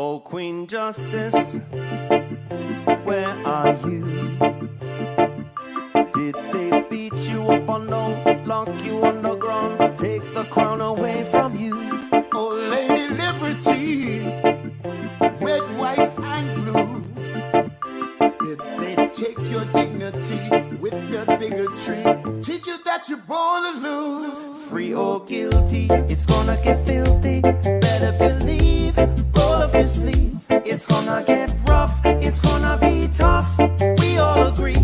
Oh, Queen Justice, where are you? Did they beat you up or no? Lock you underground, take the crown away from you? Oh, Lady Liberty, red, white, and blue. Did they take your dignity with their bigotry? Teach you that you're born to lose. Free or guilty, it's gonna get filthy. Better believe, roll up your sleeves. It's gonna get rough, it's gonna be tough. We all agree,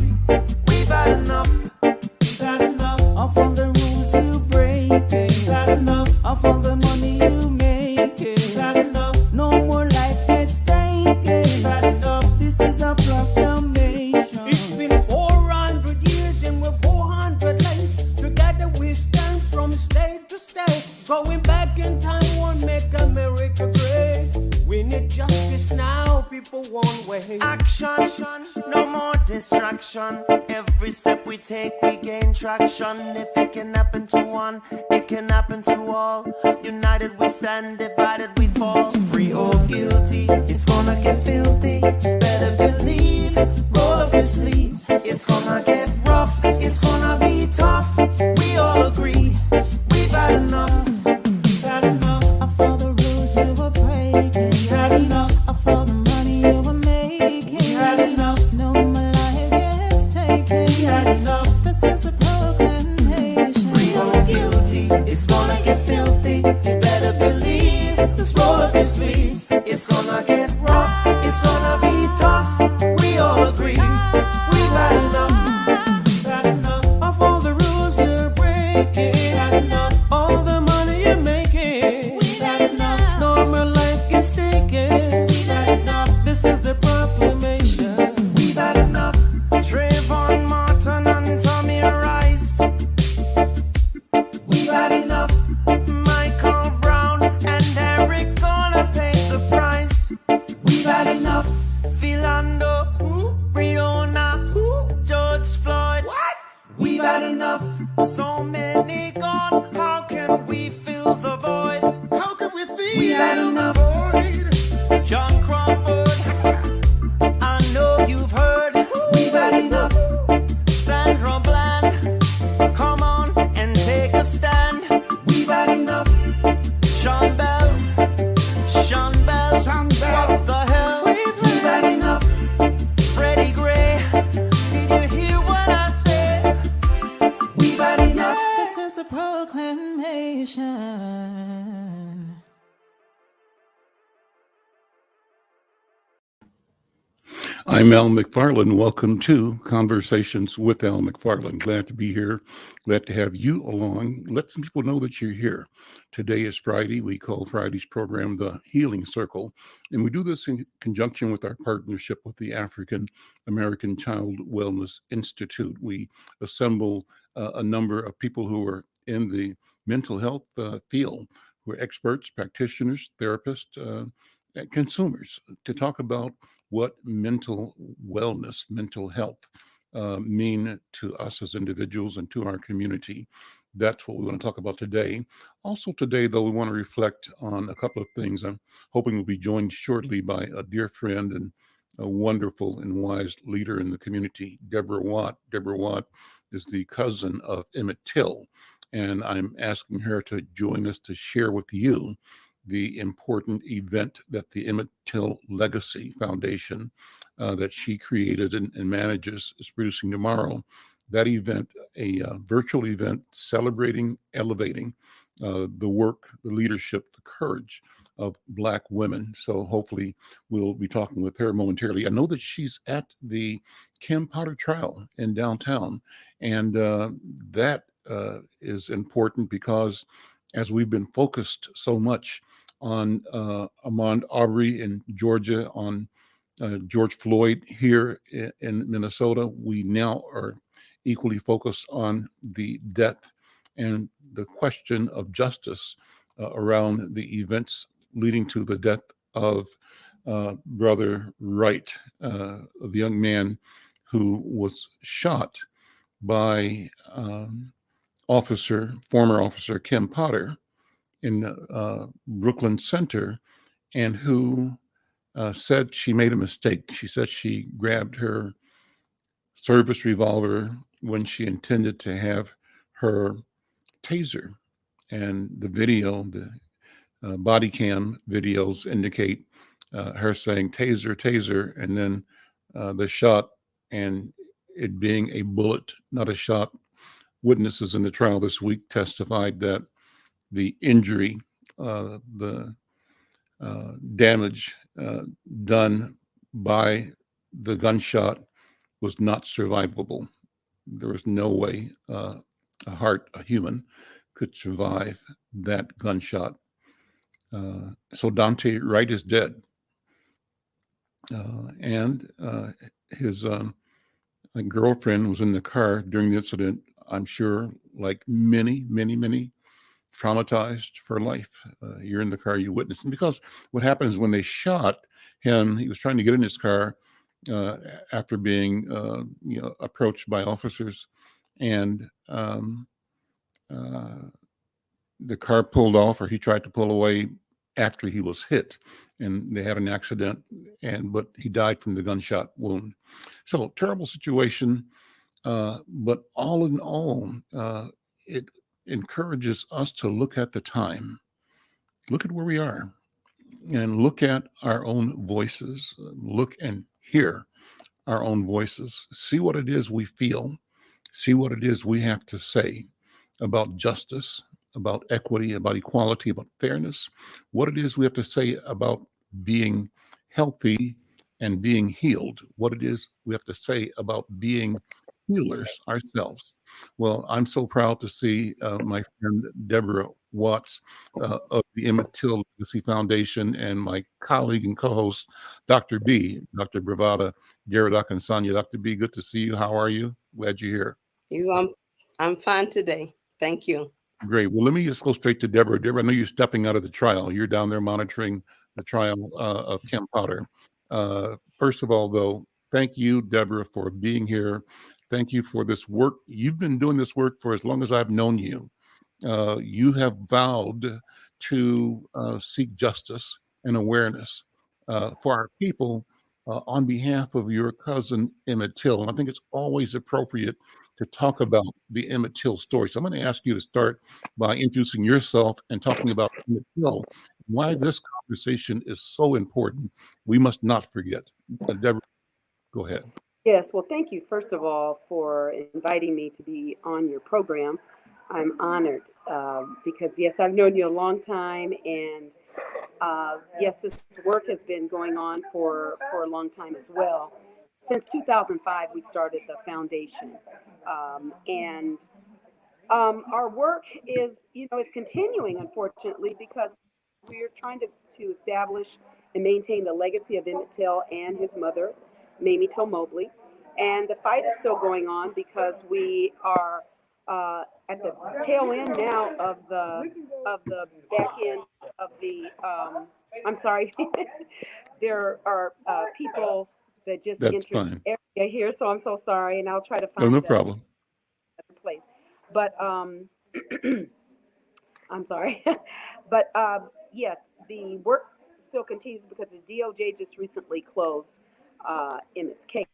we've had enough. We've had enough of all the rules you break. We've had enough of all the money you make. We've had enough. No more life gets taken. We've had enough. This is a proclamation. It's been 400 years and we're 400 late. Together we stand from state to state. Going back in time won't make America great. We need justice now, people won't wait. Action, no more distraction. Every step we take, we gain traction. If it can happen to one, it can happen to all. United we stand, divided we fall. Free or guilty, it's gonna get filthy. Better believe, roll up your sleeves. It's gonna get rough, it's gonna be tough. We all agree, we've had enough. We've had enough of all the rules you were breaking. We've had enough of all the money you were making. We've had enough. No more life gets taken. We've had enough. This is a proclamation. Free or guilty, it's gonna get filthy. You better believe, just roll up your sleeves. It's gonna get rough, it's gonna be tough. We all agree, we've had enough. We've had enough of all the rules you're breaking. We've had enough. All the money you're making. We've had enough. No more life gets taken. We've had enough. This is the proclamation. We've had enough. Trayvon Martin and Tommy Rice. We've had enough. Michael Brown and Eric gonna pay the price. We've had enough. Philando, Breonna, George Floyd. What? We've had enough. So many gone, how can we fill the void? How can we feel? We've had enough. John Crawford, I know you've heard. We've had enough. Sandra Bland, come on and take a stand. We've had enough. Sean Bell, what the hell? We've had enough. Freddie Gray, did you hear what I said? We've had enough. This is a proclamation. I'm Al McFarlane. Welcome to Conversations with Al McFarlane. Glad to be here. Glad to have you along. Let some people know that you're here. Today is Friday. We call Friday's program the Healing Circle. And we do this in conjunction with our partnership with the African American Child Wellness Institute. We assemble a number of people who are in the mental health field, who are experts, practitioners, therapists, consumers, to talk about what mental wellness, mental health mean to us as individuals and to our community. That's what we want to talk about today. Also today, though, we want to reflect on a couple of things. I'm hoping we'll be joined shortly by a dear friend and a wonderful and wise leader in the community, Deborah Watt. Deborah Watt is the cousin of Emmett Till, and I'm asking her to join us to share with you the important event that the Emmett Till Legacy Foundation that she created and manages is producing tomorrow. That event, a virtual event celebrating, elevating the work, the leadership, the courage of Black women. So hopefully we'll be talking with her momentarily. I know that she's at the Kim Potter trial in downtown, and that is important because as we've been focused so much on Ahmaud Arbery in Georgia, on George Floyd here in Minnesota, we now are equally focused on the death and the question of justice around the events leading to the death of Brother Wright, the young man who was shot by former officer Kim Potter in Brooklyn Center, and who said she made a mistake. She said she grabbed her service revolver when she intended to have her taser. And the video, the body cam videos indicate her saying taser, taser, and then the shot and it being a bullet, not a shot. Witnesses in the trial this week testified that the injury, the damage done by the gunshot was not survivable. There was no way a human, could survive that gunshot. So Dante Wright is dead. And his girlfriend was in the car during the incident. I'm sure, like many, many, many, traumatized for life. You're in the car, you witnessed. And because what happens when they shot him, he was trying to get in his car after being approached by officers, and the car pulled off, or he tried to pull away after he was hit, and they had an accident, but he died from the gunshot wound. So terrible situation, but all in all, it encourages us to look at the time, look at where we are, and look at our own voices, look and hear our own voices, see what it is we feel, see what it is we have to say about justice, about equity, about equality, about fairness, what it is we have to say about being healthy and being healed, what it is we have to say about being healers ourselves. Well, I'm so proud to see my friend Deborah Watts of the Emmett Till Legacy Foundation, and my colleague and co-host, Dr. B, Dr. Bravada Garrett Akinsanya. Dr. B, good to see you. How are you? Glad you're here. I'm fine today. Thank you. Great. Well, let me just go straight to Deborah. Deborah, I know you're stepping out of the trial. You're down there monitoring the trial of Kim Potter. First of all, though, thank you, Deborah, for being here. Thank you for this work. You've been doing this work for as long as I've known you. You have vowed to seek justice and awareness for our people on behalf of your cousin Emmett Till. And I think it's always appropriate to talk about the Emmett Till story. So I'm going to ask you to start by introducing yourself and talking about Emmett Till, why this conversation is so important. We must not forget. Deborah, go ahead. Yes, well, thank you, first of all, for inviting me to be on your program. I'm honored because, yes, I've known you a long time, and yes, this work has been going on for a long time as well. Since 2005, we started the foundation, and our work is continuing, unfortunately, because we are trying to establish and maintain the legacy of Emmett Till and his mother, Mamie Till Mobley. And the fight is still going on because we are at the tail end now of the back end of the. I'm sorry, there are people that just entered the area here, so I'm so sorry, and I'll try to find no problem. Another place. But I'm sorry, but yes, the work still continues because the DOJ just recently closed Emmett's case.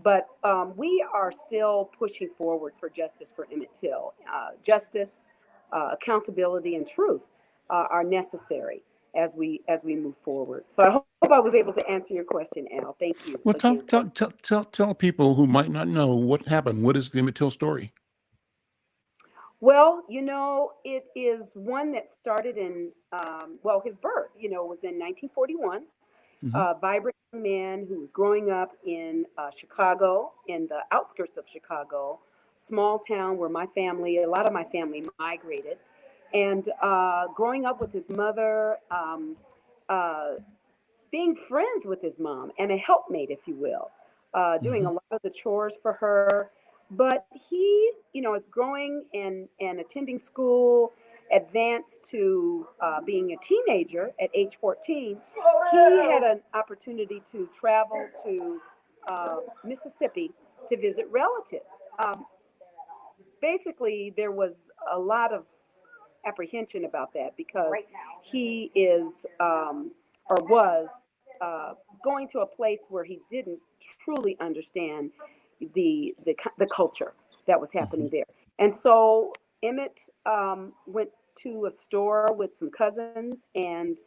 But we are still pushing forward for justice for Emmett Till. Justice, accountability, and truth are necessary as we move forward. So I hope I was able to answer your question, Al. Thank you. Well, tell people who might not know what happened. What is the Emmett Till story? Well, it is one that started in, his birth, was in 1941. Mm-hmm. Vibrant man who was growing up in Chicago, in the outskirts of Chicago, small town where a lot of my family migrated. And growing up with his mother, being friends with his mom and a helpmate, if you will, doing a lot of the chores for her. But he, is growing and attending school, advanced to being a teenager at age 14. He had an opportunity to travel to Mississippi to visit relatives. Basically, there was a lot of apprehension about that because he is or was going to a place where he didn't truly understand the culture that was happening there. And so Emmett went to a store with some cousins, and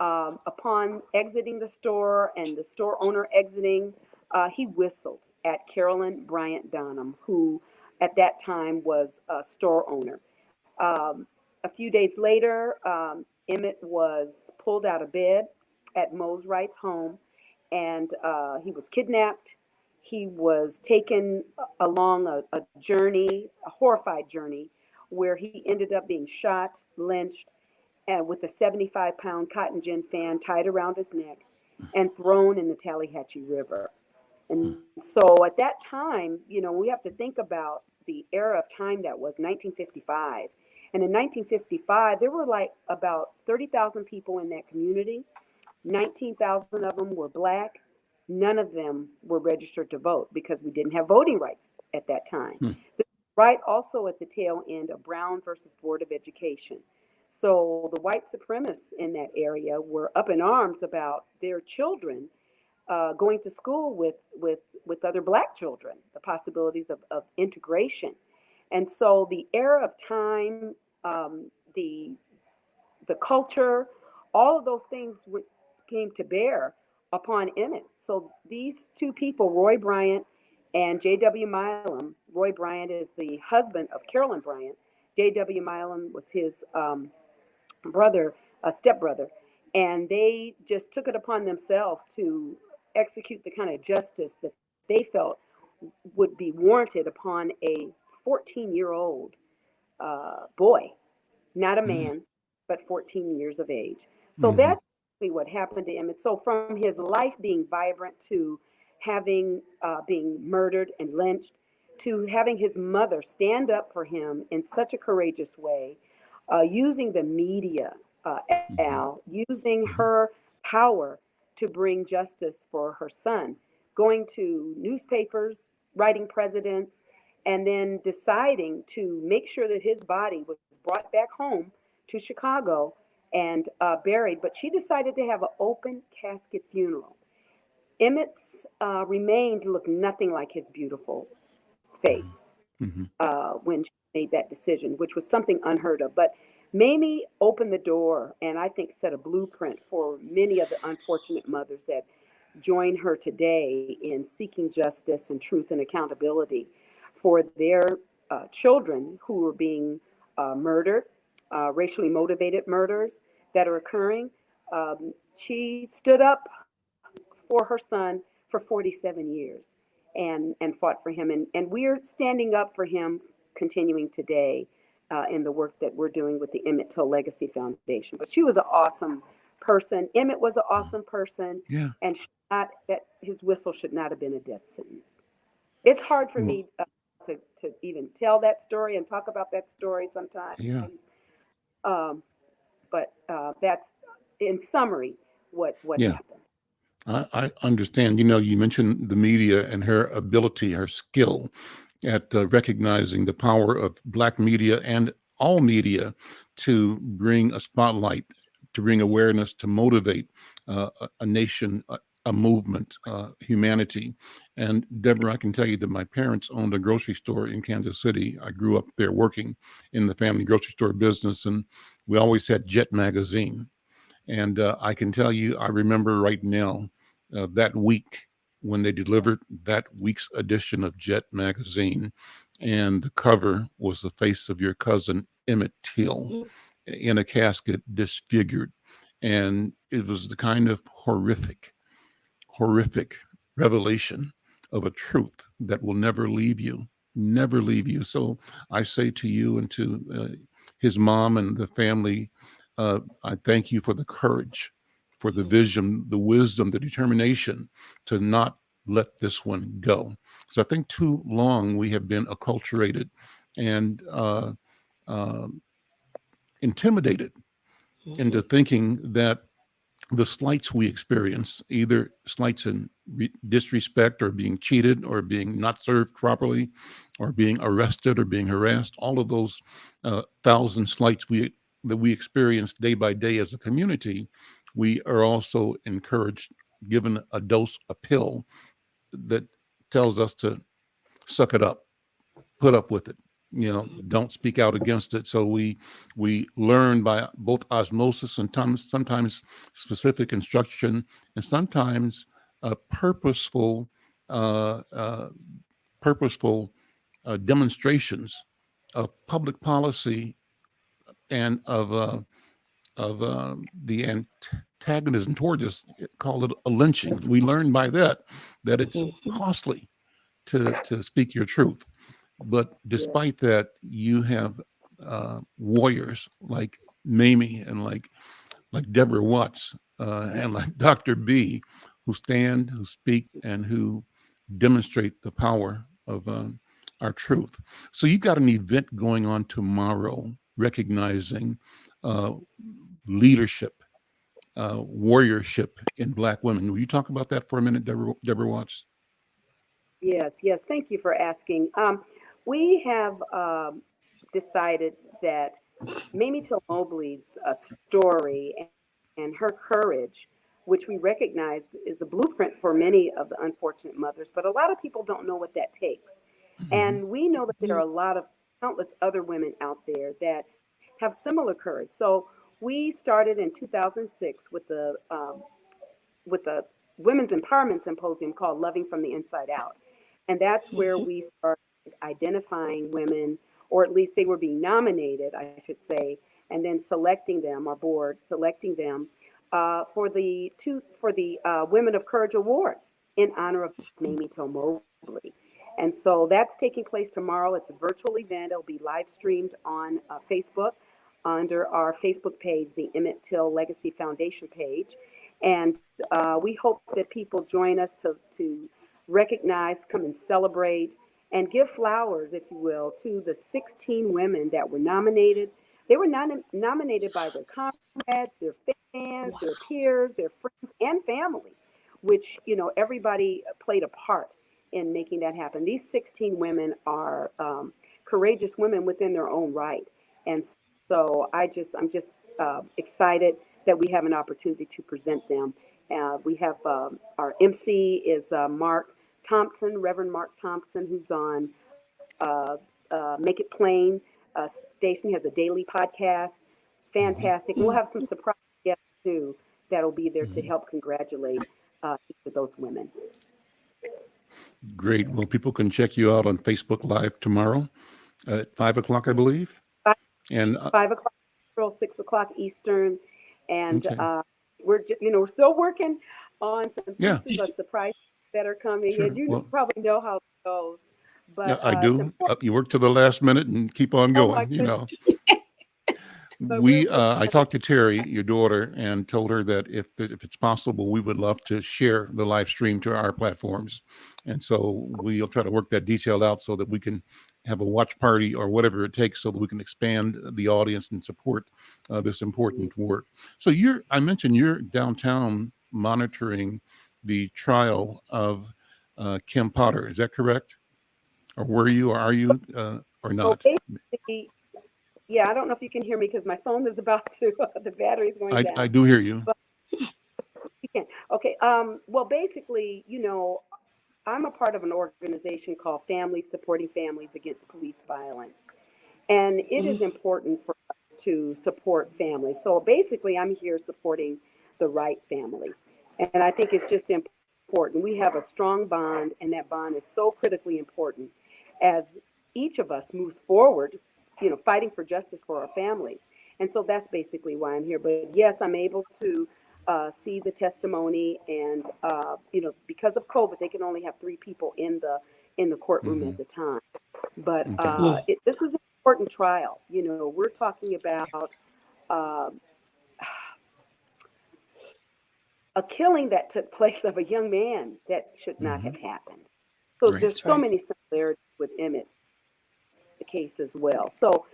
upon exiting the store and the store owner exiting, he whistled at Carolyn Bryant Donham, who at that time was a store owner. A few days later, Emmett was pulled out of bed at Mose Wright's home, and he was kidnapped. He was taken along a journey, a horrified journey, where he ended up being shot, lynched, and with a 75-pound cotton gin fan tied around his neck and thrown in the Tallahatchie River. And so at that time, we have to think about the era of time that was 1955. And in 1955, there were like about 30,000 people in that community. 19,000 of them were Black. None of them were registered to vote because we didn't have voting rights at that time. Right also at the tail end of Brown versus Board of Education. So the white supremacists in that area were up in arms about their children going to school with other Black children, the possibilities of integration. And so the era of time, the culture, all of those things came to bear upon Emmett. So these two people, Roy Bryant and J.W. Milam. Roy Bryant is the husband of Carolyn Bryant. J.W. Milam was his brother, a stepbrother. And they just took it upon themselves to execute the kind of justice that they felt would be warranted upon a 14-year-old boy, not a man, but 14 years of age. So that's what happened to Emmett. So from his life being vibrant to having being murdered and lynched, to having his mother stand up for him in such a courageous way, using the media, using her power to bring justice for her son, going to newspapers, writing presidents, and then deciding to make sure that his body was brought back home to Chicago and buried. But she decided to have an open casket funeral. Emmett's remains looked nothing like his beautiful face when she made that decision, which was something unheard of. But Mamie opened the door and I think set a blueprint for many of the unfortunate mothers that join her today in seeking justice and truth and accountability for their children who are being murdered, racially motivated murders that are occurring. She stood up for her son for 47 years and fought for him. And we're standing up for him continuing today in the work that we're doing with the Emmett Till Legacy Foundation. But she was an awesome person. Emmett was an awesome person. Yeah. And that his whistle should not have been a death sentence. It's hard for me to even tell that story and talk about that story sometimes. Yeah. But that's, in summary, what happened. I understand. You mentioned the media and her ability, her skill at recognizing the power of Black media and all media to bring a spotlight, to bring awareness, to motivate a nation, a movement, humanity. And Deborah, I can tell you that my parents owned a grocery store in Kansas City. I grew up there working in the family grocery store business, and we always had Jet magazine. And I can tell you, I remember right now that week when they delivered that week's edition of Jet magazine, and the cover was the face of your cousin Emmett Till in a casket, disfigured. And it was the kind of horrific revelation of a truth that will never leave you. So I say to you and to his mom and the family, I thank you for the courage, for the vision, the wisdom, the determination to not let this one go. So I think too long we have been acculturated and intimidated into thinking that the slights we experience, either slights in disrespect or being cheated or being not served properly or being arrested or being harassed, all of those 1,000 slights that we experience day by day as a community, we are also encouraged given a dose, a pill that tells us to suck it up, put up with it, don't speak out against it. So we learn by both osmosis and sometimes specific instruction, and sometimes purposeful demonstrations of public policy and of the antagonism towards us. Call it a lynching. We learn by that it's costly to speak your truth. But despite that, you have warriors like Mamie and like Deborah Watts and like Dr. B, who stand, who speak, and who demonstrate the power of our truth. So you've got an event going on tomorrow recognizing leadership, warriorship in Black women. Will you talk about that for a minute, Deborah Watts? Yes. Thank you for asking. We have decided that Mamie Till Mobley's story and her courage, which we recognize is a blueprint for many of the unfortunate mothers, but a lot of people don't know what that takes. And we know that there are a lot of countless other women out there that have similar courage. So we started in 2006 with the Women's Empowerment Symposium called Loving from the Inside Out. And that's where we started identifying women, or at least they were being nominated, I should say, and then selecting them, our board selecting them for the Women of Courage Awards in honor of Mamie Till Mobley. And so that's taking place tomorrow. It's a virtual event. It'll be live streamed on Facebook under our Facebook page, the Emmett Till Legacy Foundation page. And we hope that people join us to recognize, come and celebrate, and give flowers, if you will, to the 16 women that were nominated. They were nominated by their comrades, their fans, their peers, their friends, and family, which, everybody played a part in making that happen. These 16 women are courageous women within their own right. And so I'm just excited that we have an opportunity to present them. We have our MC is Mark Thompson, Reverend Mark Thompson, who's on Make It Plain station. He has a daily podcast. Fantastic. We'll have some surprise guests too that'll be there to help congratulate each of those women. Great. Well, people can check you out on Facebook Live tomorrow at 5 o'clock, I believe. And 5 o'clock Central, 6 o'clock Eastern, and we're still working on some pieces of surprise that are coming. Sure. As you probably know how it goes. But yeah, I do. You work to the last minute and keep on going. I talked to Terry, your daughter, and told her that if it's possible, we would love to share the live stream to our platforms. And so we'll try to work that detail out so that we can have a watch party or whatever it takes so that we can expand the audience and support this important work. So I mentioned you're downtown monitoring the trial of Kim Potter. Is that correct? Or were you, or are you, or not? Yeah, I don't know if you can hear me because my phone is about to, the battery's going down. I do hear you. But you can. Okay. Well, basically, I'm a part of an organization called Families Supporting Families Against Police Violence. And it is important for us to support families. So basically, I'm here supporting the right family. And I think it's just important. We have a strong bond, and that bond is so critically important as each of us moves forward, fighting for justice for our families. And so that's basically why I'm here. But yes, I'm able to see the testimony, and because of COVID, they can only have 3 people in the courtroom at the time. But this is an important trial. We're talking about a killing that took place of a young man that should not have happened. So there's so many similarities with Emmett's case as well. So,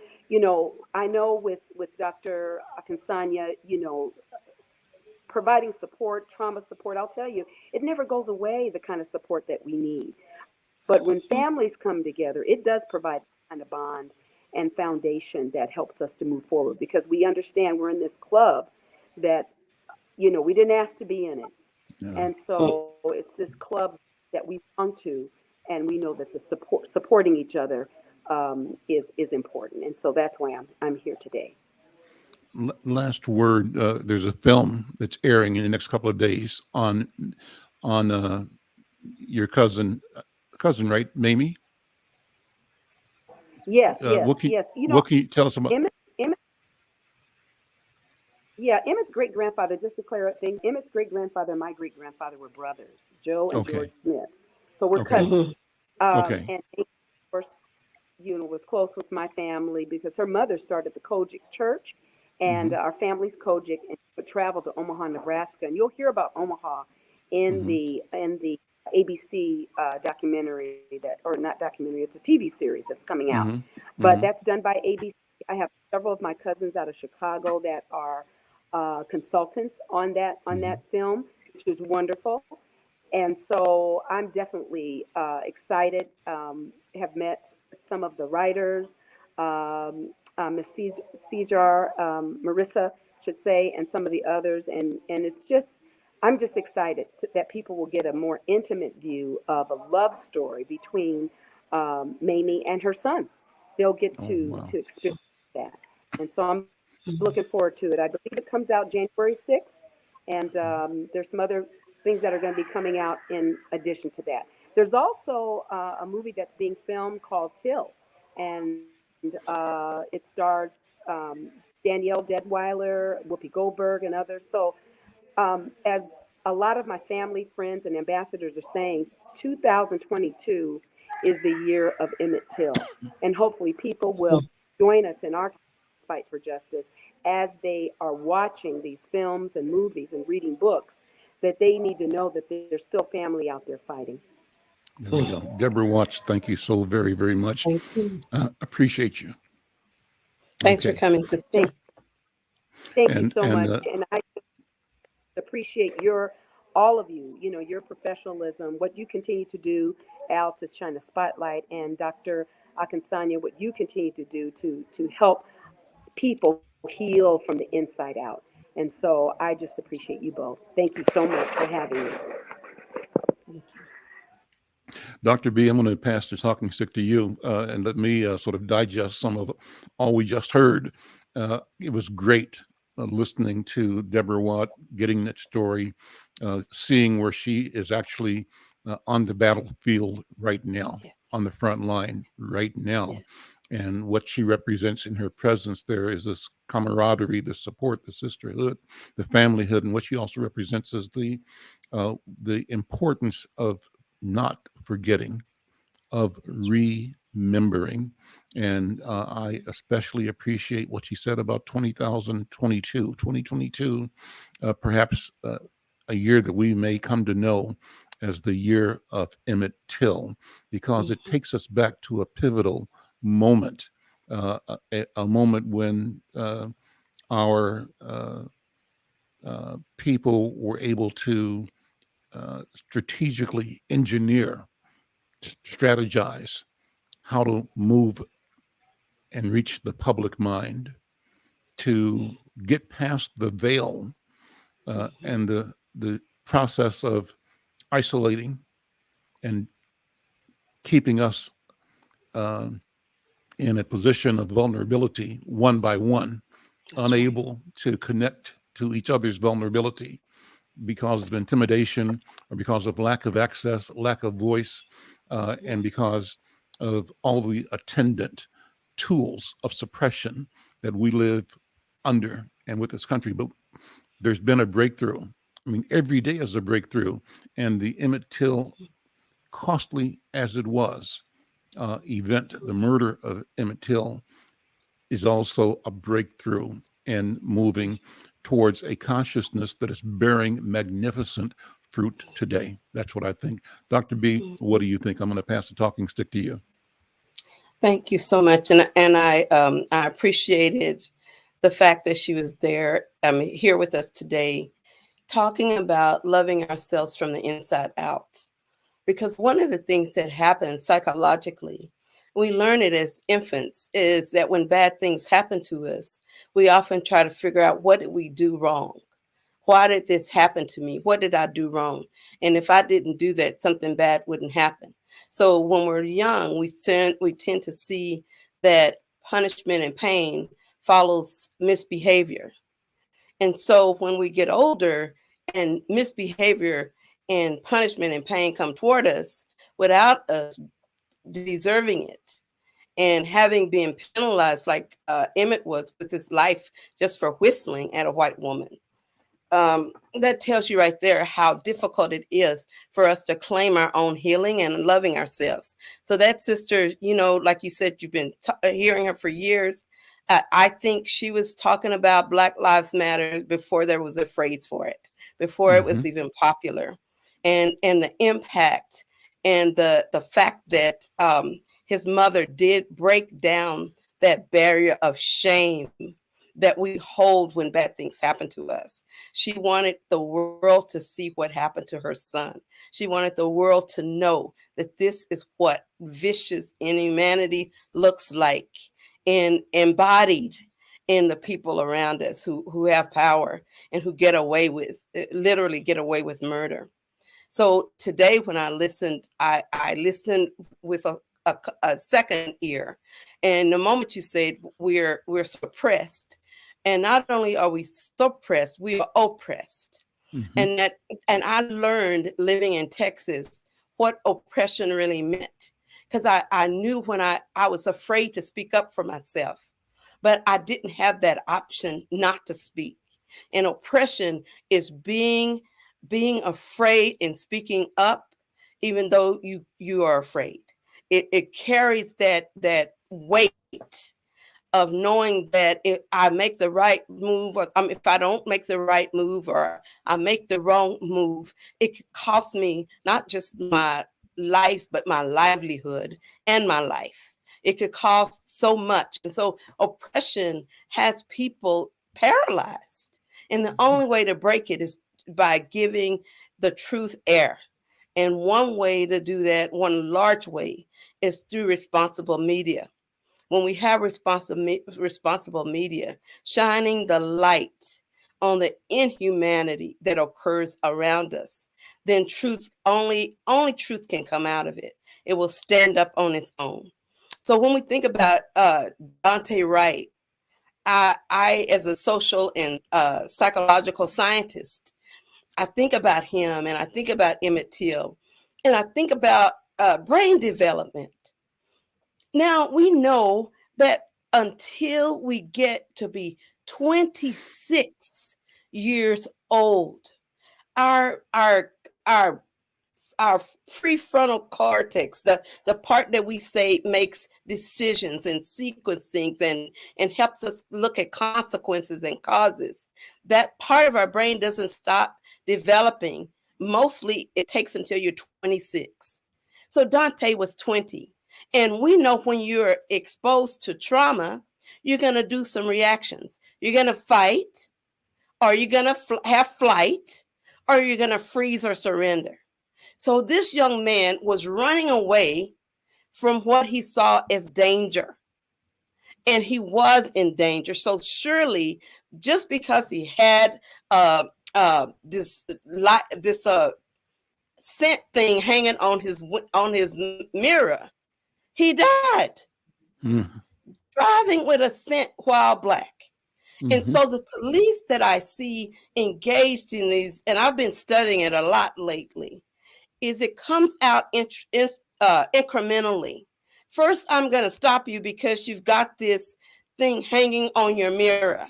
I know with Dr. Akinsanya, providing support, trauma support, I'll tell you, it never goes away, the kind of support that we need. But when families come together, it does provide kind of bond and foundation that helps us to move forward, because we understand we're in this club that, we didn't ask to be in it. Yeah. And so it's this club that we belong to, and we know that the supporting each other is important. And so that's why I'm here today. Last word. There's a film that's airing in the next couple of days on your cousin, right, Mamie? Yes, What yes, can yes. You know, what can you tell us about? Emmett, Emmett, yeah, Emmett's great grandfather, just to clear up things, Emmett's great grandfather and my great grandfather were brothers, Joe and Okay, George Smith. So we're okay, cousins. Mhm. okay. And of course, was close with my family because her mother started the Kojic Church, and Mm-hmm, our family's Kojic, and would travel to Omaha, Nebraska. And you'll hear about Omaha in mm-hmm, the ABC documentary that, or not documentary, it's a TV series that's coming out. mm-hmm, But mm-hmm, that's done by ABC. I have several of my cousins out of Chicago that are consultants on mm-hmm. that film, which is wonderful. And so I'm definitely excited. Have met some of the writers, Miss Caesar, Marissa, should say, and some of the others. And it's just, I'm just excited that people will get a more intimate view of a love story between Mamie and her son. They'll get Oh wow. to experience that. And so I'm looking forward to it. I believe it comes out January 6th. And there's some other things that are going to be coming out in addition to that. There's also a movie that's being filmed called Till, and it stars Danielle Deadweiler, Whoopi Goldberg, and others. So, as a lot of my family, friends, and ambassadors are saying, 2022 is the year of Emmett Till, and hopefully people will join us in our fight for justice as they are watching these films and movies and reading books, that they need to know that there's still family out there fighting. There we go. Deborah Watts, thank you so very, very much. Thank you. Appreciate you. Thanks for Okay. coming, sister. Thank you And so much. And I appreciate all of you, your professionalism, what you continue to do, Al, to shine a spotlight, and Dr. Akansanya, what you continue to do to help people heal from the inside out. And so I just appreciate you both. Thank you so much for having me. Thank you. Dr. B, I'm going to pass the talking stick to you and let me sort of digest some of all we just heard. It was great listening to Deborah Watt, getting that story, seeing where she is actually on the battlefield right now, Yes. on the front line right now. Yes. And what she represents in her presence there is this camaraderie, the support, the sisterhood, the familyhood. And what she also represents is the importance of not forgetting, of remembering. And I especially appreciate what she said about 2022, perhaps a year that we may come to know as the year of Emmett Till, because it takes us back to a pivotal moment, a moment when our people were able to strategically engineer, strategize how to move and reach the public mind, to get past the veil and the process of isolating and keeping us in a position of vulnerability one by one, That's right. unable to connect to each other's vulnerability because of intimidation or because of lack of access, lack of voice, and because of all the attendant tools of suppression that we live under and with this country. But there's been a breakthrough. I mean, every day is a breakthrough. And the Emmett Till, costly as it was, event, the murder of Emmett Till, is also a breakthrough in moving towards a consciousness that is bearing magnificent fruit today. That's what I think. Dr. B, what do you think? I'm going to pass the talking stick to you. Thank you so much. And I appreciated the fact that she was there, here with us today, talking about loving ourselves from the inside out. Because one of the things that happens psychologically, we learn it as infants, is that when bad things happen to us, we often try to figure out, what did we do wrong? Why did this happen to me? What did I do wrong? And if I didn't do that, something bad wouldn't happen. So when we're young, we tend to see that punishment and pain follows misbehavior. And so when we get older and misbehavior and punishment and pain come toward us without us deserving it and having been penalized like Emmett was with his life just for whistling at a white woman, that tells you right there how difficult it is for us to claim our own healing and loving ourselves. So that sister, like you said, you've been hearing her for years. I think she was talking about Black Lives Matter before there was a phrase for it, before it was even popular, and the impact and the fact that his mother did break down that barrier of shame that we hold when bad things happen to us. She wanted the world to see what happened to her son. She wanted the world to know that this is what vicious inhumanity looks like, and embodied in the people around us who have power and who literally get away with murder. So today when I listened, I listened with a second ear. And the moment you said we're suppressed, and not only are we suppressed, we are oppressed. And I learned living in Texas what oppression really meant. Because I knew when I was afraid to speak up for myself, but I didn't have that option not to speak. And oppression is being afraid and speaking up, even though you are afraid. It carries that weight of knowing that if I make the right move, or if I don't make the right move, or I make the wrong move, it could cost me not just my life, but my livelihood and my life. It could cost so much. And so oppression has people paralyzed. And the only way to break it is by giving the truth air. And one way to do that, one large way, is through responsible media. When we have responsible media shining the light on the inhumanity that occurs around us, then only truth can come out of it. It will stand up on its own. So when we think about Dante Wright, I as a social and psychological scientist, I think about him, and I think about Emmett Till, and I think about brain development. Now, we know that until we get to be 26 years old, our prefrontal cortex, the part that we say makes decisions and sequencing and helps us look at consequences and causes, that part of our brain doesn't stop developing. Mostly it takes until you're 26. So Dante was 20. And we know when you're exposed to trauma, you're going to do some reactions. You're going to fight, or you're going to have flight, or you're going to freeze or surrender. So this young man was running away from what he saw as danger. And he was in danger. So surely, just because he had this scent thing hanging on his mirror, he died driving with a scent while black. And so the police that I see engaged in these, and I've been studying it a lot lately, is it comes out incrementally. First, I'm going to stop you because you've got this thing hanging on your mirror.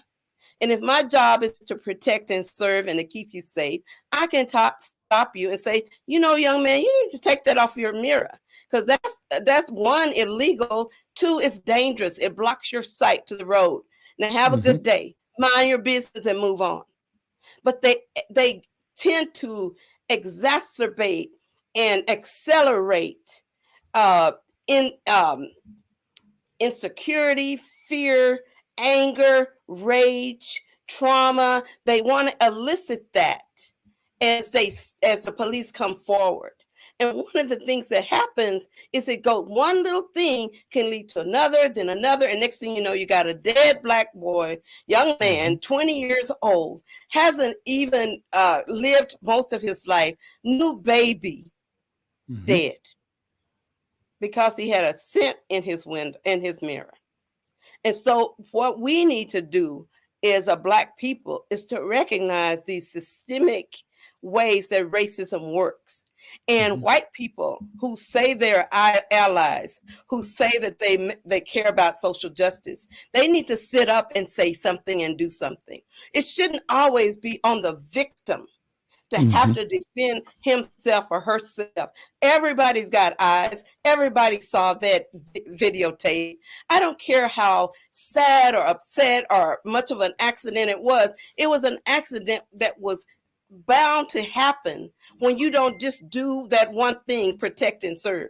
And if my job is to protect and serve and to keep you safe, I can stop you and say, young man, you need to take that off your mirror, because that's one, illegal. Two, it's dangerous. It blocks your sight to the road. Now have a good day. Mind your business and move on. But they tend to exacerbate and accelerate insecurity, fear, anger, rage, trauma. They want to elicit that as the police come forward. And one of the things that happens is it goes, one little thing can lead to another, then another. And next thing you know, you got a dead Black boy, young man, 20 years old, hasn't even lived most of his life, new baby, dead, because he had a scent in his window, in his mirror. And so what we need to do as a Black people is to recognize these systemic ways that racism works. And white people who say they're allies, who say that they care about social justice, they need to sit up and say something and do something. It shouldn't always be on the victim to have to defend himself or herself. Everybody's got eyes. Everybody saw that videotape. I don't care how sad or upset or much of an accident it was. It was an accident that was bound to happen when you don't just do that one thing, protect and serve.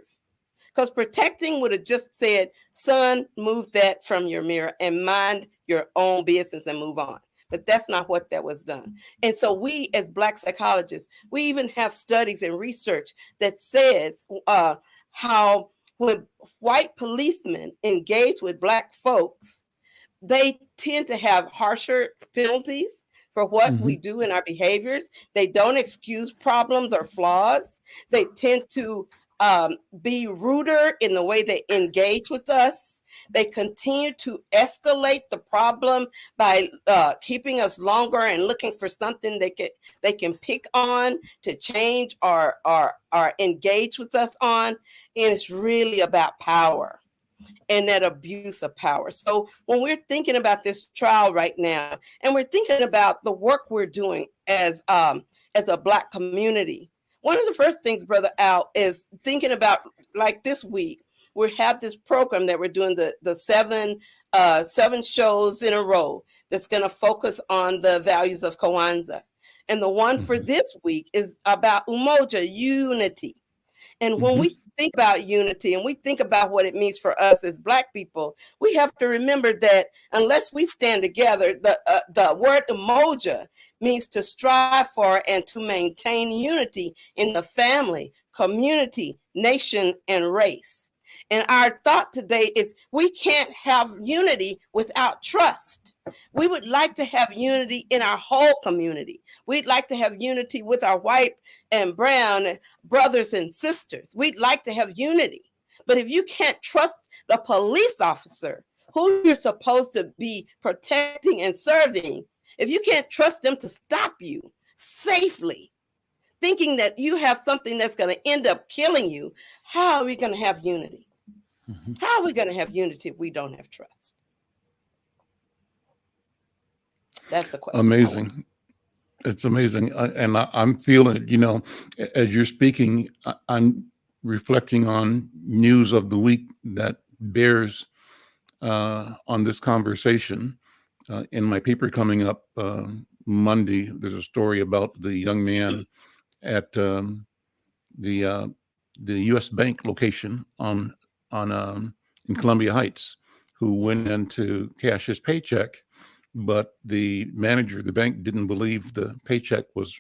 Because protecting would have just said, son, move that from your mirror and mind your own business and move on. But that's not what that was done. And so we, as Black psychologists, we even have studies and research that says how when white policemen engage with Black folks, they tend to have harsher penalties for what we do in our behaviors. They don't excuse problems or flaws. They tend to be ruder in the way they engage with us. They continue to escalate the problem by keeping us longer and looking for something they can pick on to change or engage with us on. And it's really about power and that abuse of power. So when we're thinking about this trial right now, and we're thinking about the work we're doing as a Black community, one of the first things, Brother Al, is thinking about, like this week, we have this program that we're doing, the seven shows in a row that's going to focus on the values of Kwanzaa. And the one for this week is about umoja, unity. And when we think about unity and we think about what it means for us as Black people, we have to remember that unless we stand together, the word umoja means to strive for and to maintain unity in the family, community, nation, and race. And our thought today is we can't have unity without trust. We would like to have unity in our whole community. We'd like to have unity with our white and brown brothers and sisters. We'd like to have unity. But if you can't trust the police officer who you're supposed to be protecting and serving, if you can't trust them to stop you safely, thinking that you have something that's going to end up killing you, how are we going to have unity? How are we going to have unity if we don't have trust? That's the question. Amazing. It's amazing. I'm feeling it, you know, as you're speaking, I'm reflecting on news of the week that bears on this conversation. In my paper coming up Monday, there's a story about the young man at the U.S. Bank location in Columbia Heights, who went in to cash his paycheck, but the manager of the bank didn't believe the paycheck was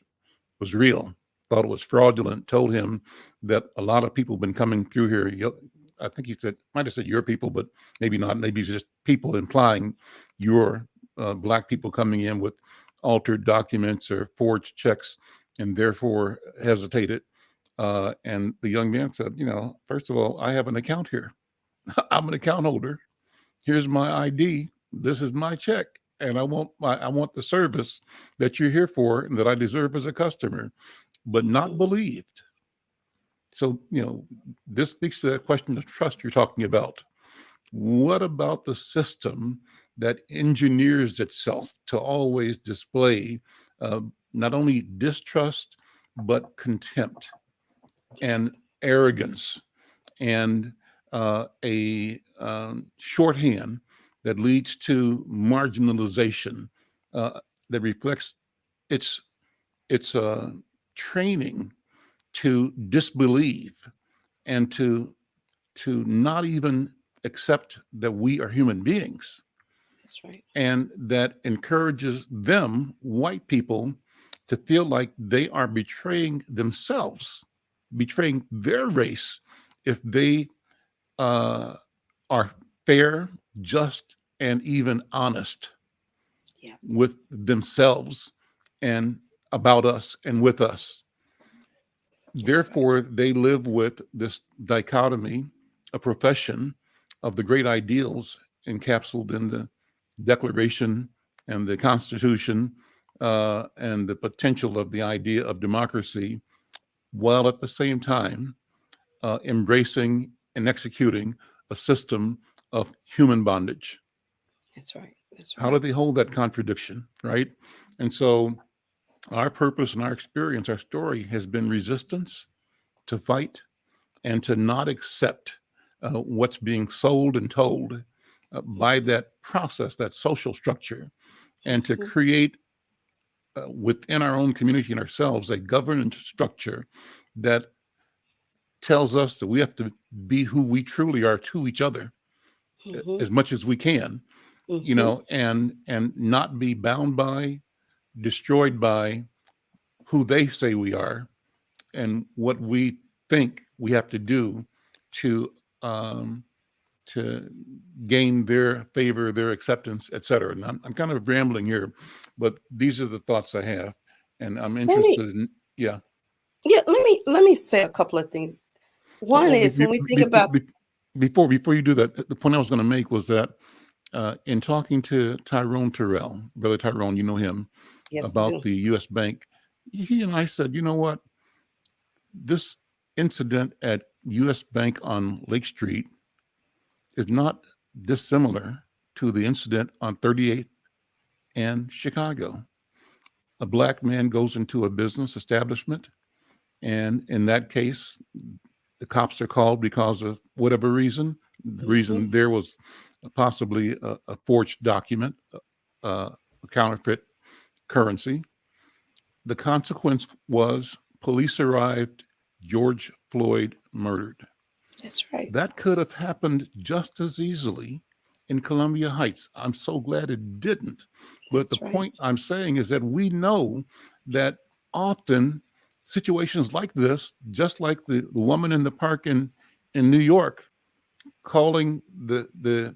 real, thought it was fraudulent, told him that a lot of people have been coming through here. I think he might have said your people, but maybe not. Maybe just people, implying your Black people coming in with altered documents or forged checks, and therefore hesitated. And the young man said, you know, first of all, I have an account here. I'm an account holder. Here's my ID. This is my check. And I want the service that you're here for and that I deserve as a customer, but not believed. So, you know, this speaks to that question of trust you're talking about. What about the system that engineers itself to always display not only distrust, but contempt and arrogance and a shorthand that leads to marginalization that reflects its training to disbelieve and to not even accept that we are human beings. That's right. And that encourages them, white people, to feel like they are betraying themselves betraying their race if they are fair, just, and even honest Yeah. with themselves and about us and with us. That's right. Therefore, they live with this dichotomy, a profession of the great ideals encapsulated in the Declaration and the Constitution, and the potential of the idea of democracy, while at the same time embracing and executing a system of human bondage. That's right. That's How do right. they hold that contradiction, right? And so our purpose and our experience, our story has been resistance to fight and to not accept what's being sold and told by that process, that social structure, and to Mhm. create within our own community and ourselves a governance structure that tells us that we have to be who we truly are to each other Mhm. as much as we can, Mhm. and not be bound by, destroyed by who they say we are and what we think we have to do to um, to gain their favor, their acceptance, et cetera. And I'm kind of rambling here, but these are the thoughts I have, and I'm Let me, interested in. Yeah. yeah, let me say a couple of things. One Oh, is when we think about, before you do that, the point I was going to make was that in talking to Tyrone Terrell, Brother Tyrone, you know him, yes, we about do. the U.S. Bank, he and I said, you know what, this incident at U.S. Bank on Lake Street is not dissimilar to the incident on 38th and Chicago. A black man goes into a business establishment, and in that case, the cops are called because of whatever reason. The Mhm. reason there was possibly a forged document, a counterfeit currency. The consequence was police arrived, George Floyd murdered. That's right. That could have happened just as easily in Columbia Heights. I'm so glad it didn't. But the That's right. point I'm saying is that we know that often situations like this, just like the woman in the park in New York calling the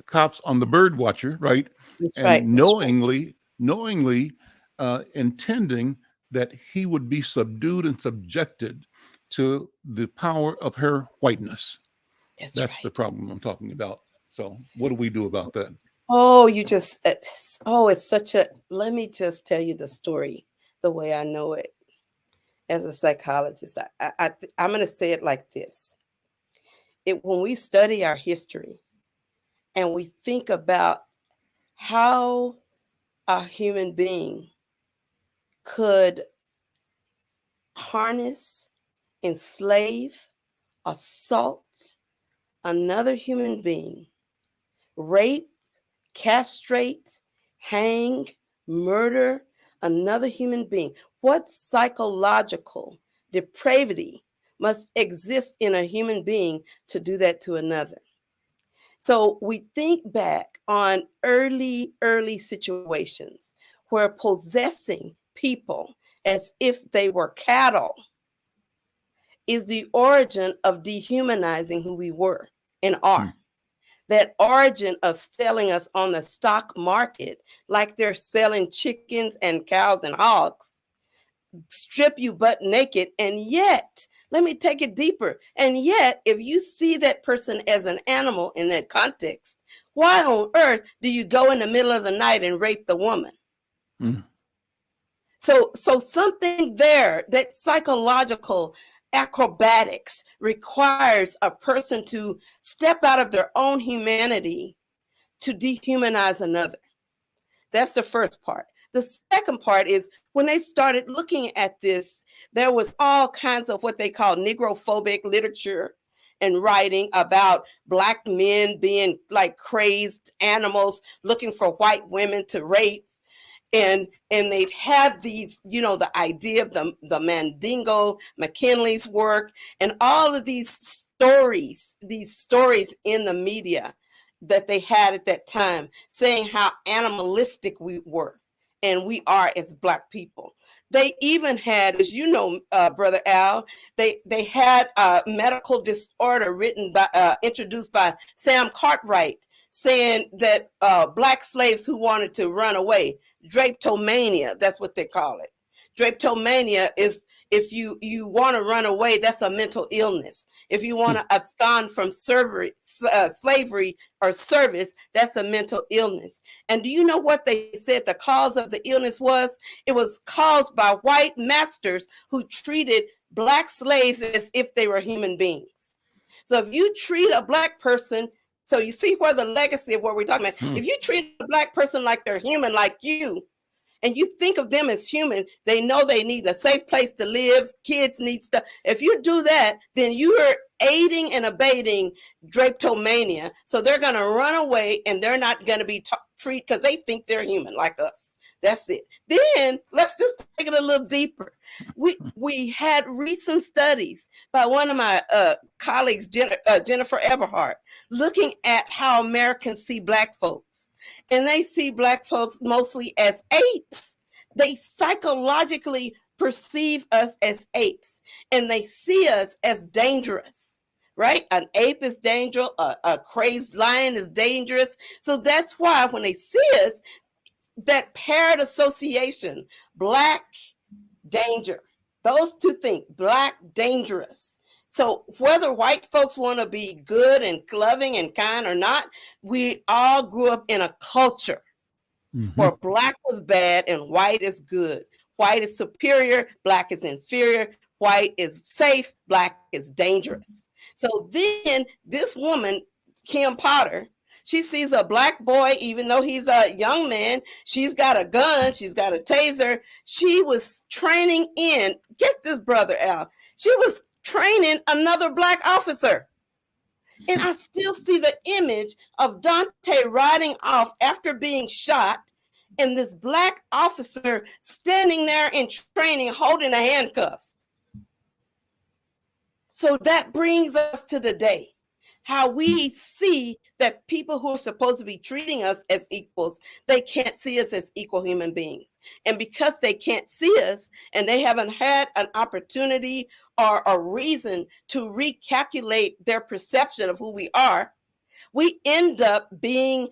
cops on the bird watcher, right? That's right. And That's right. knowingly intending that he would be subdued and subjected to the power of her whiteness. That's That's the right. problem I'm talking about. So what do we do about that? Oh, you just, oh, it's such a, let me just tell you the story the way I know it as a psychologist. I'm going to say it like this. When we study our history and we think about how a human being could harness, enslave, assault another human being, rape, castrate, hang, murder another human being. What psychological depravity must exist in a human being to do that to another? So we think back on early situations where possessing people as if they were cattle is the origin of dehumanizing who we were and Hmm. are. That origin of selling us on the stock market like they're selling chickens and cows and hogs, strip you butt naked. And yet, let me take it deeper. And yet, if you see that person as an animal in that context, why on earth do you go in the middle of the night and rape the woman? Hmm. So something there, that psychological acrobatics requires a person to step out of their own humanity to dehumanize another. That's the first part. The second part is when they started looking at this, there was all kinds of what they call negrophobic literature and writing about black men being like crazed animals looking for white women to rape. And they'd have these, the idea of the Mandingo, McKinley's work, and all of these stories in the media that they had at that time saying how animalistic we were and we are as Black people. They even had, as you know, Brother Al, they had a medical disorder introduced by Sam Cartwright, saying that Black slaves who wanted to run away, drapetomania, that's what they call it. Drapetomania is if you want to run away, that's a mental illness. If you want to abscond from slavery or service, that's a mental illness. And do you know what they said the cause of the illness was? It was caused by white masters who treated Black slaves as if they were human beings. So if you treat a Black person, so you see where the legacy of what we're talking about, if you treat a Black person like they're human, like you, and you think of them as human, they know they need a safe place to live, kids need stuff. If you do that, then you are aiding and abetting drapetomania. So they're going to run away and they're not going to be treated because they think they're human like us. That's it. Then let's just take it a little deeper. We had recent studies by one of my colleagues, Jennifer Eberhardt, looking at how Americans see Black folks. And they see Black folks mostly as apes. They psychologically perceive us as apes, and they see us as dangerous, right? An ape is dangerous. A crazed lion is dangerous. So that's why when they see us, that paired association, Black, danger, those two things, Black, dangerous. So whether white folks want to be good and loving and kind or not, we all grew up in a culture where Black was bad and white is good. White is superior, Black is inferior. White is safe, Black is dangerous. So then this woman, Kim Potter, she sees a Black boy, even though he's a young man, she's got a gun, she's got a taser. She was training in, get this, Brother Al, she was training another Black officer. And I still see the image of Dante riding off after being shot, and this Black officer standing there in training, holding the handcuffs. So that brings us to the day, how we see that people who are supposed to be treating us as equals, they can't see us as equal human beings. And because they can't see us and they haven't had an opportunity or a reason to recalculate their perception of who we are, we end up being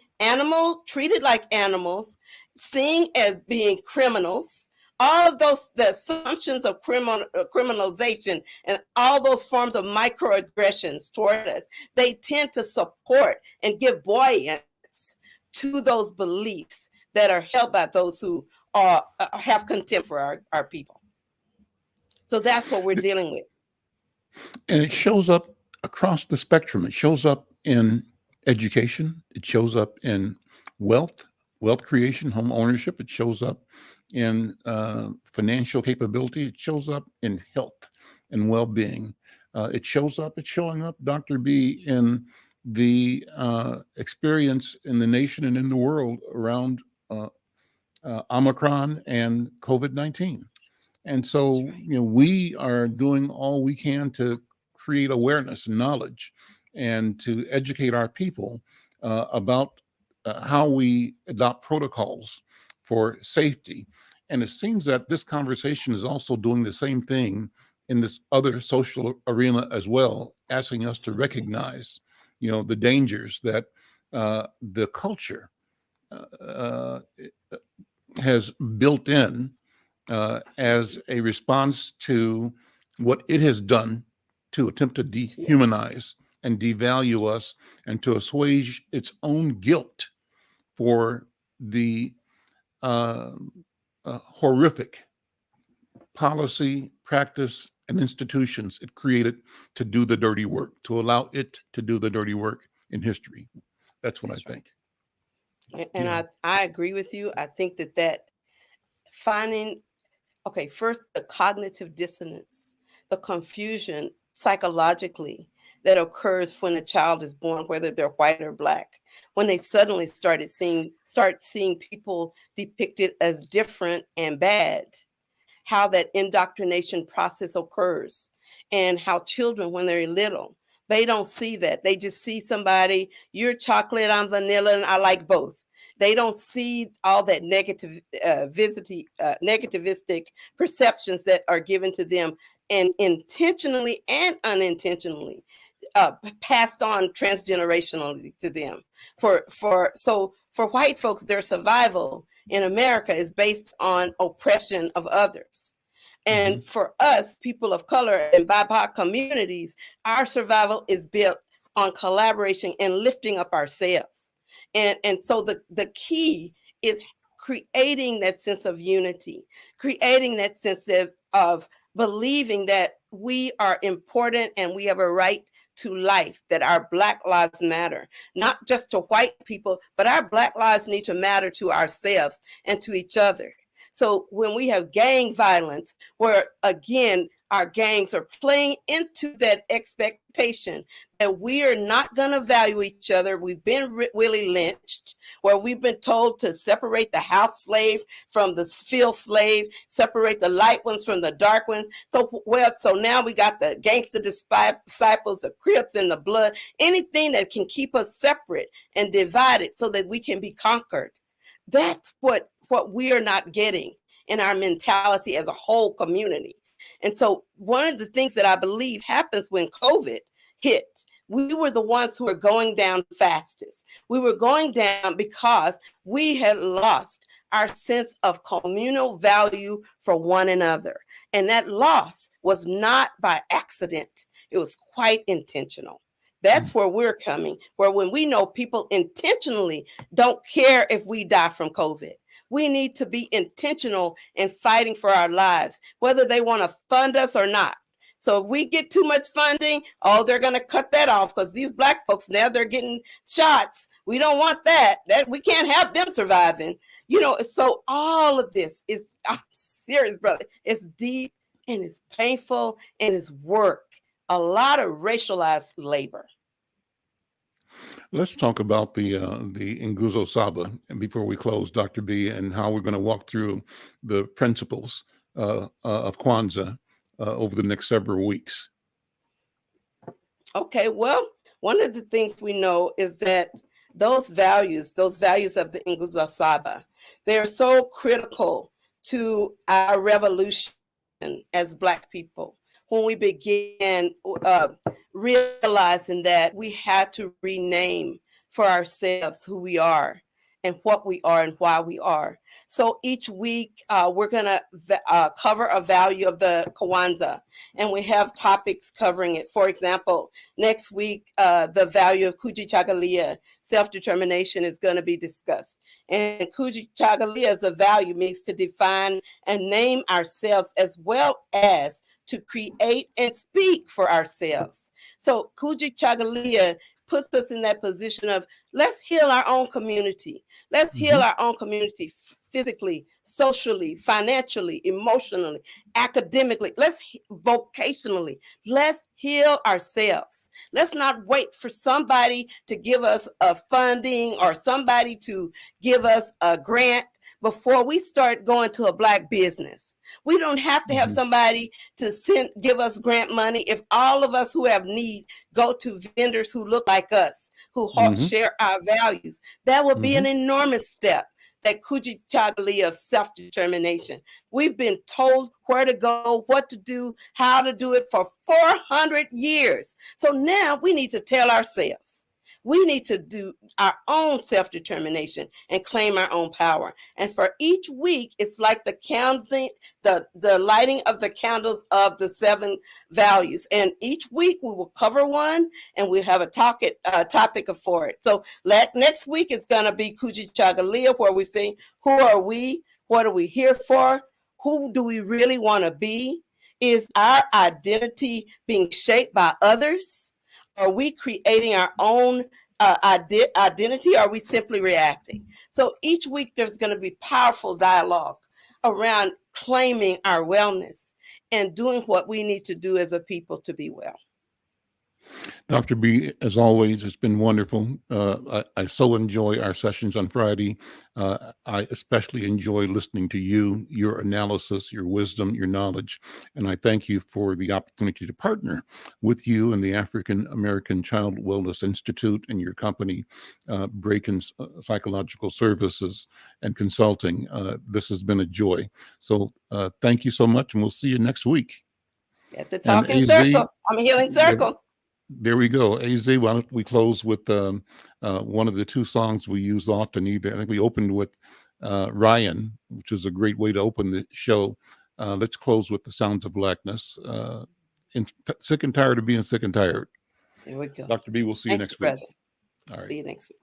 treated like animals, seen as being criminals. All of those, the assumptions of criminalization and all those forms of microaggressions toward us, they tend to support and give buoyance to those beliefs that are held by those who have contempt for our people. So that's what we're dealing with. And it shows up across the spectrum. It shows up in education. It shows up in wealth creation, home ownership. It shows up in financial capability. It shows up in health and well-being. It's showing up, Dr. B, in the experience in the nation and in the world around Omicron and COVID-19. And so, right, we are doing all we can to create awareness and knowledge and to educate our people about how we adopt protocols for safety. And it seems that this conversation is also doing the same thing in this other social arena as well, asking us to recognize, the dangers that the culture has built in as a response to what it has done to attempt to dehumanize and devalue us and to assuage its own guilt for the horrific policy, practice, and institutions it created to do the dirty work, to allow it to do the dirty work in history. That's what I think. And yeah. I agree with you. I think that finding, first, the cognitive dissonance, the confusion psychologically that occurs when a child is born, whether they're white or Black, when they suddenly start seeing people depicted as different and bad, how that indoctrination process occurs, and how children, when they're little, they don't see that. They just see somebody, you're chocolate, I'm vanilla, and I like both. They don't see all that negativistic perceptions that are given to them, and intentionally and unintentionally passed on transgenerationally to them. For white folks, their survival in America is based on oppression of others. And for us, people of color and BIPOC communities, our survival is built on collaboration and lifting up ourselves. And so the key is creating that sense of unity, creating that sense of believing that we are important and we have a right to life, that our Black lives matter, not just to white people, but our Black lives need to matter to ourselves and to each other. So when we have gang violence, where again, our gangs are playing into that expectation that we are not going to value each other. We've been really lynched, where we've been told to separate the house slave from the field slave, separate the light ones from the dark ones. So now we got the gangster disciples, the Crips, and the Blood, anything that can keep us separate and divided so that we can be conquered. That's what we are not getting in our mentality as a whole community. And so one of the things that I believe happens when COVID hit, we were the ones who were going down fastest. We were going down because we had lost our sense of communal value for one another. And that loss was not by accident. It was quite intentional. That's where we're coming, where when we know people intentionally don't care if we die from COVID. We need to be intentional in fighting for our lives, whether they want to fund us or not. So if we get too much funding, they're going to cut that off because these Black folks, now they're getting shots. We don't want that. We can't have them surviving. So all of this is, I'm serious, brother. It's deep and it's painful and it's work. A lot of racialized labor. Let's talk about the Nguzo Saba, and before we close, Dr. B, and how we're going to walk through the principles of Kwanzaa over the next several weeks. Okay, well, one of the things we know is that those values of the Nguzo Saba, they're so critical to our revolution as Black people. When we began realizing that we had to rename for ourselves who we are and what we are and why we are. So each week we're going to cover a value of the Kwanzaa, and we have topics covering it. For example, next week, the value of Kujichagulia, self-determination, is going to be discussed. And Kujichagulia as a value means to define and name ourselves as well as to create and speak for ourselves. So Kujichagulia puts us in that position of let's heal our own community. Let's heal our own community physically, socially, financially, emotionally, academically, vocationally. Let's heal ourselves. Let's not wait for somebody to give us a funding or somebody to give us a grant before we start going to a Black business. We don't have to have somebody to give us grant money if all of us who have need go to vendors who look like us, who share our values. That will be an enormous step, that Kujichagulia of self-determination. We've been told where to go, what to do, how to do it for 400 years. So now we need to tell ourselves. We need to do our own self-determination and claim our own power. And for each week, it's like the counting, the lighting of the candles of the 7 values. And each week we will cover one, and we'll have a topic for it. So next week is going to be Kujichagulia, where we sing, who are we? What are we here for? Who do we really want to be? Is our identity being shaped by others? Are we creating our own identity? Or are we simply reacting? So each week there's going to be powerful dialogue around claiming our wellness and doing what we need to do as a people to be well. Dr. B, as always, it's been wonderful. I so enjoy our sessions on Friday. I especially enjoy listening to you, your analysis, your wisdom, your knowledge. And I thank you for the opportunity to partner with you and the African American Child Wellness Institute and your company, Braken Psychological Services and Consulting. This has been a joy. So thank you so much, and we'll see you next week. At the And talking AZ, circle. I'm a healing circle. there we go. AZ, why don't we close with one of the two songs we use often? I think we opened with Ryan, which is a great way to open the show. Let's close with The Sounds of Blackness. Sick and tired of being sick and tired. There we go. Dr. B, we'll see you Thank next you, week. brother. All right. See you next week.